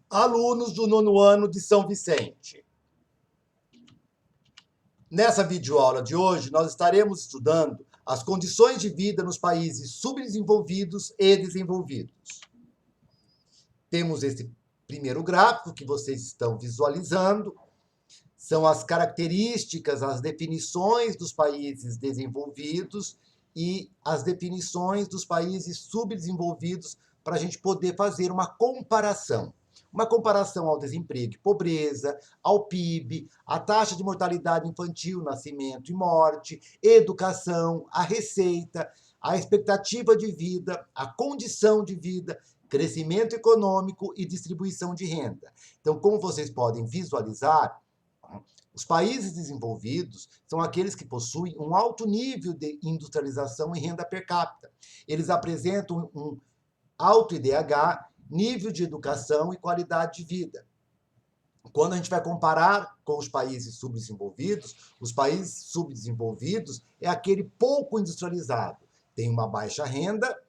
Alunos do 9º ano de São Vicente. Nessa videoaula de hoje, nós estaremos estudando as condições de vida nos países subdesenvolvidos e desenvolvidos. Temos esse primeiro gráfico que vocês estão visualizando. São as características, as definições dos países desenvolvidos e as definições dos países subdesenvolvidos para a gente poder fazer uma comparação. Uma comparação ao desemprego e pobreza, ao PIB, à taxa de mortalidade infantil, nascimento e morte, educação, a receita, a expectativa de vida, a condição de vida, crescimento econômico e distribuição de renda. Então, como vocês podem visualizar, os países desenvolvidos são aqueles que possuem um alto nível de industrialização e renda per capita. Eles apresentam um alto IDH, nível de educação e qualidade de vida. Quando a gente vai comparar com os países subdesenvolvidos é aquele pouco industrializado. Tem uma baixa renda,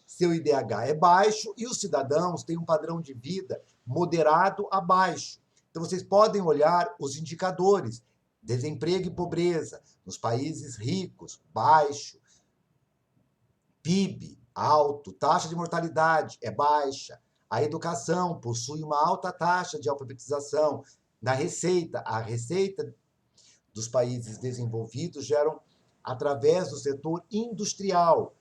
seu IDH é baixo e os cidadãos têm um padrão de vida moderado a baixo. Então, vocês podem olhar os indicadores, desemprego e pobreza, nos países ricos, baixo, PIB, alto, taxa de mortalidade é baixa, a educação possui uma alta taxa de alfabetização, a receita dos países desenvolvidos geram através do setor industrial,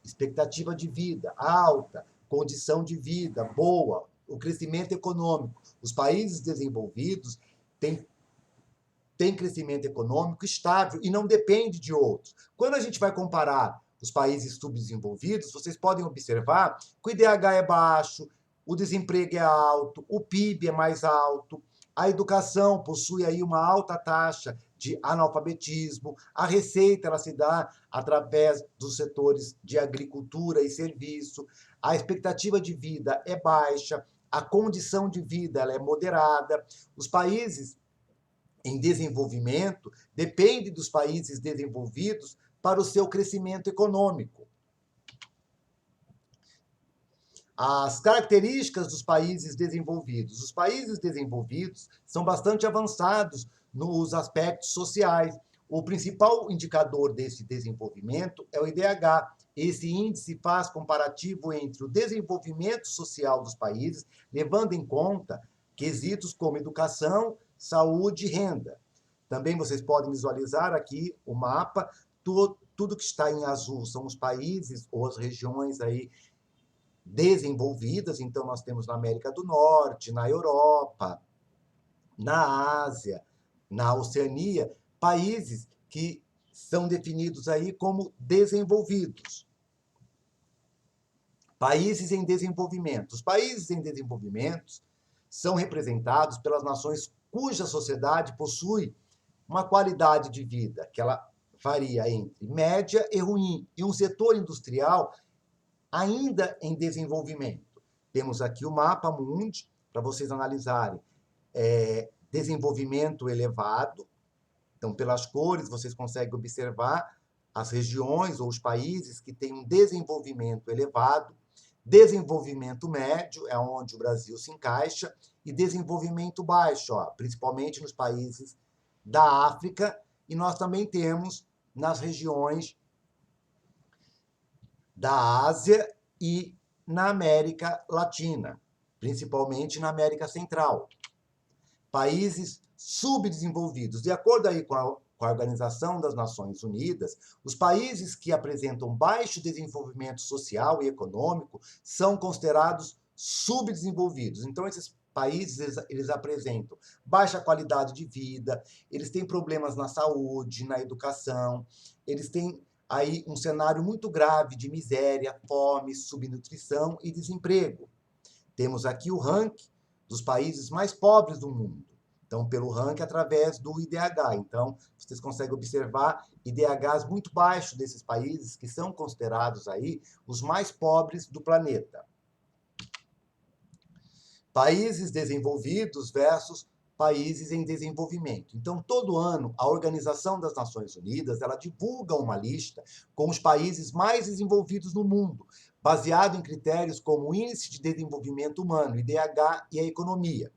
expectativa de vida alta, condição de vida boa, o crescimento econômico. Os países desenvolvidos têm crescimento econômico estável e não depende de outros. Quando a gente vai comparar os países subdesenvolvidos, vocês podem observar que o IDH é baixo, o desemprego é alto, o PIB é mais alto, a educação possui aí uma alta taxa de analfabetismo, a receita ela se dá através dos setores de agricultura e serviço, a expectativa de vida é baixa, a condição de vida ela é moderada. Os países em desenvolvimento dependem dos países desenvolvidos para o seu crescimento econômico. As características dos países desenvolvidos. Os países desenvolvidos são bastante avançados nos aspectos sociais. O principal indicador desse desenvolvimento é o IDH. Esse índice faz comparativo entre o desenvolvimento social dos países, levando em conta quesitos como educação, saúde e renda. Também vocês podem visualizar aqui o mapa. Tudo que está em azul são os países ou as regiões aí desenvolvidas. Então, nós temos na América do Norte, na Europa, na Ásia, na Oceania, países que são definidos aí como desenvolvidos. Países em desenvolvimento. Os países em desenvolvimento são representados pelas nações cuja sociedade possui uma qualidade de vida que ela varia entre média e ruim, e um setor industrial ainda em desenvolvimento. Temos aqui o mapa mundi para vocês analisarem. Desenvolvimento elevado. Então, pelas cores, vocês conseguem observar as regiões ou os países que têm um desenvolvimento elevado. Desenvolvimento médio é onde o Brasil se encaixa. E desenvolvimento baixo, principalmente nos países da África. E nós também temos nas regiões da Ásia e na América Latina, principalmente na América Central. Países subdesenvolvidos. De acordo aí com a Organização das Nações Unidas, os países que apresentam baixo desenvolvimento social e econômico são considerados subdesenvolvidos. Então, esses países eles apresentam baixa qualidade de vida, eles têm problemas na saúde, na educação, eles têm aí um cenário muito grave de miséria, fome, subnutrição e desemprego. Temos aqui o ranking dos países mais pobres do mundo. Então, pelo ranking através do IDH. Então, vocês conseguem observar IDHs muito baixos desses países que são considerados aí os mais pobres do planeta. Países desenvolvidos versus países em desenvolvimento. Então, todo ano, a Organização das Nações Unidas ela divulga uma lista com os países mais desenvolvidos no mundo, baseado em critérios como o Índice de Desenvolvimento Humano, IDH, e a economia.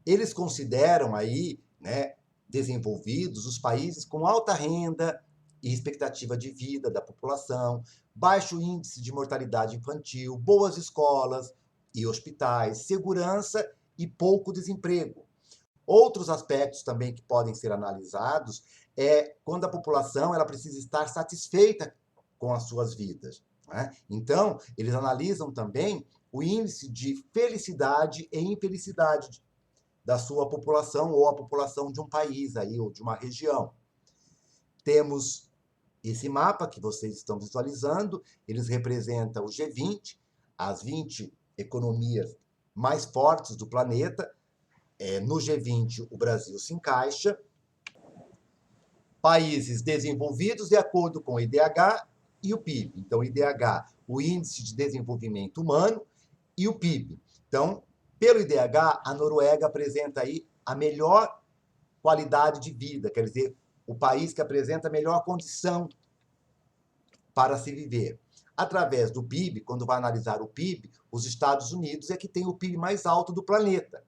Eles consideram aí, né, desenvolvidos os países com alta renda e expectativa de vida da população, baixo índice de mortalidade infantil, boas escolas e hospitais, segurança e pouco desemprego. Outros aspectos também que podem ser analisados é quando a população ela precisa estar satisfeita com as suas vidas, né? Então, eles analisam também o índice de felicidade e infelicidade da sua população ou a população de um país aí, ou de uma região. Temos esse mapa que vocês estão visualizando, eles representam o G20, as 20 economias mais fortes do planeta. No G20, o Brasil se encaixa. Países desenvolvidos de acordo com o IDH e o PIB. Então, o IDH, o Índice de Desenvolvimento Humano, e o PIB. Então, pelo IDH, a Noruega apresenta aí a melhor qualidade de vida, quer dizer, o país que apresenta a melhor condição para se viver. Através do PIB, quando vai analisar o PIB, os Estados Unidos é que tem o PIB mais alto do planeta.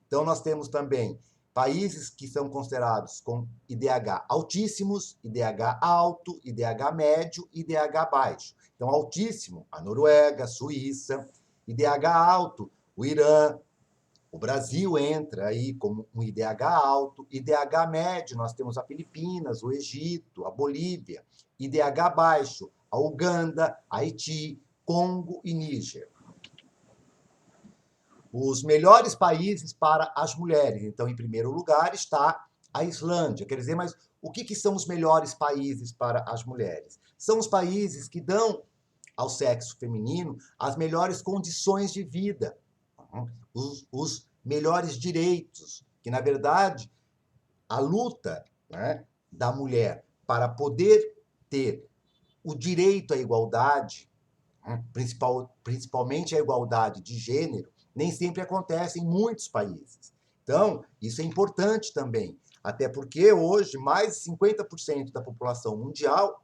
Então, nós temos também países que são considerados com IDH altíssimos, IDH alto, IDH médio e IDH baixo. Então, altíssimo, a Noruega, a Suíça, IDH alto, o Irã, o Brasil entra aí como um IDH alto, IDH médio, nós temos a Filipinas, o Egito, a Bolívia, IDH baixo, a Uganda, Haiti, Congo e Níger. Os melhores países para as mulheres. Então, em primeiro lugar está a Islândia. Quer dizer, mas o que são os melhores países para as mulheres? São os países que dão ao sexo feminino as melhores condições de vida, os melhores direitos, que, na verdade, a luta, né, da mulher para poder ter o direito à igualdade, principalmente a igualdade de gênero, nem sempre acontece em muitos países. Então, isso é importante também, até porque hoje mais de 50% da população mundial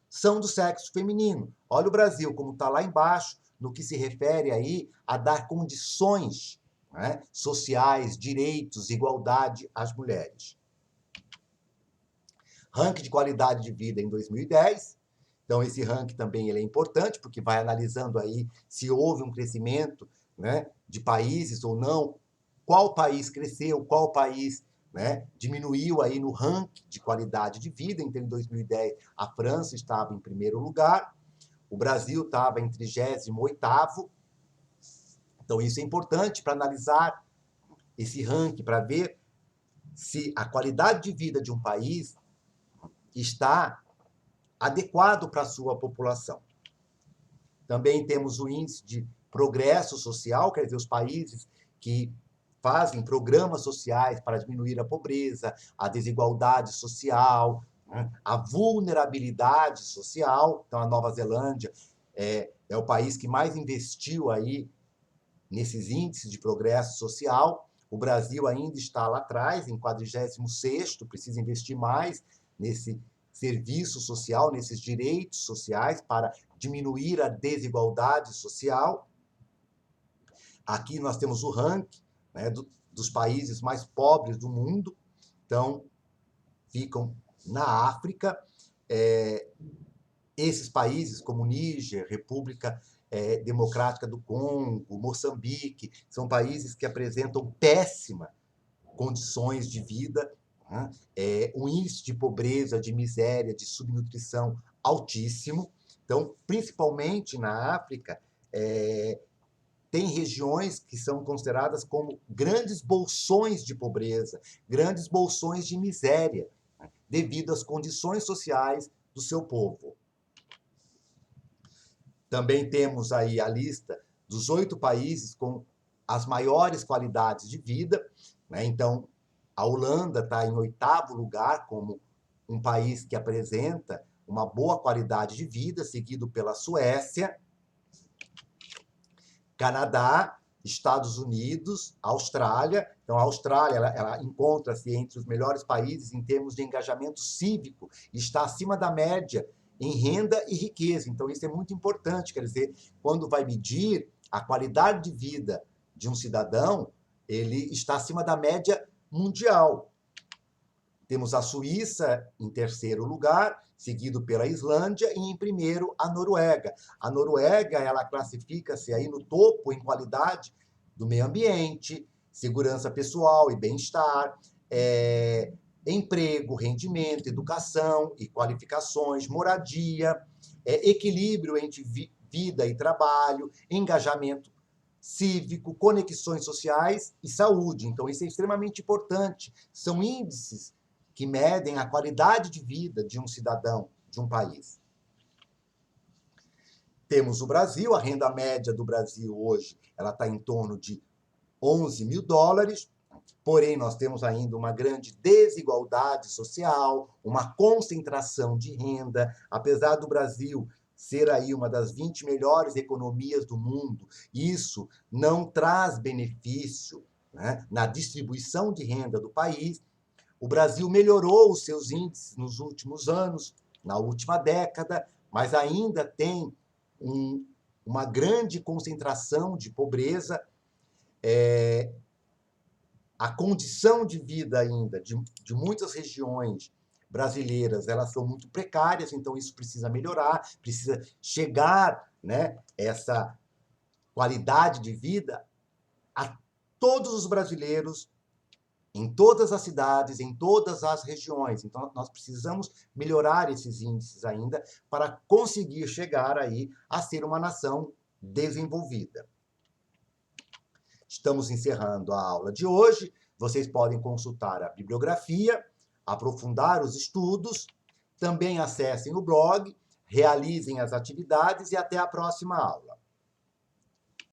são do sexo feminino. Olha o Brasil, como está lá embaixo, no que se refere aí a dar condições, né, sociais, direitos, igualdade às mulheres. Ranking de qualidade de vida em 2010. Então, esse ranking também ele é importante, porque vai analisando aí se houve um crescimento, né, de países ou não, qual país cresceu, qual país, né, diminuiu aí no ranking de qualidade de vida. Então, em 2010, a França estava em primeiro lugar, o Brasil estava em 38º. Então, isso é importante para analisar esse ranking, para ver se a qualidade de vida de um país está adequado para a sua população. Também temos o índice de progresso social, quer dizer, os países que fazem programas sociais para diminuir a pobreza, a desigualdade social, a vulnerabilidade social. Então, a Nova Zelândia é o país que mais investiu aí nesses índices de progresso social. O Brasil ainda está lá atrás, em 46º, precisa investir mais nesse serviço social, nesses direitos sociais para diminuir a desigualdade social. Aqui nós temos o ranking, né, dos países mais pobres do mundo. Então, ficam na África. Esses países como Níger, República Democrática do Congo, Moçambique, são países que apresentam péssimas condições de vida, né? Um índice de pobreza, de miséria, de subnutrição altíssimo. Então, principalmente na África, tem regiões que são consideradas como grandes bolsões de pobreza, grandes bolsões de miséria, né, devido às condições sociais do seu povo. Também temos aí a lista dos 8 países com as maiores qualidades de vida, né? Então, a Holanda está em 8º lugar como um país que apresenta uma boa qualidade de vida, seguido pela Suécia, Canadá, Estados Unidos, Austrália. Então, a Austrália ela encontra-se entre os melhores países em termos de engajamento cívico e está acima da média em renda e riqueza. Então, isso é muito importante, quer dizer, quando vai medir a qualidade de vida de um cidadão, ele está acima da média mundial. Temos a Suíça em terceiro lugar, seguido pela Islândia, e em primeiro a Noruega. A Noruega, ela classifica-se aí no topo em qualidade do meio ambiente, segurança pessoal e bem-estar, emprego, rendimento, educação e qualificações, moradia, equilíbrio entre vida e trabalho, engajamento cívico, conexões sociais e saúde. Então, isso é extremamente importante. São índices que medem a qualidade de vida de um cidadão de um país. Temos o Brasil, a renda média do Brasil hoje ela está em torno de 11 mil dólares, porém nós temos ainda uma grande desigualdade social, uma concentração de renda, apesar do Brasil ser aí uma das 20 melhores economias do mundo, isso não traz benefício, né, na distribuição de renda do país. O Brasil melhorou os seus índices nos últimos anos, na última década, mas ainda tem uma grande concentração de pobreza. A condição de vida ainda de muitas regiões brasileiras, elas são muito precárias, então isso precisa melhorar, precisa chegar, né, essa qualidade de vida a todos os brasileiros, em todas as cidades, em todas as regiões. Então, nós precisamos melhorar esses índices ainda para conseguir chegar aí a ser uma nação desenvolvida. Estamos encerrando a aula de hoje. Vocês podem consultar a bibliografia, aprofundar os estudos, também acessem o blog, realizem as atividades e até a próxima aula.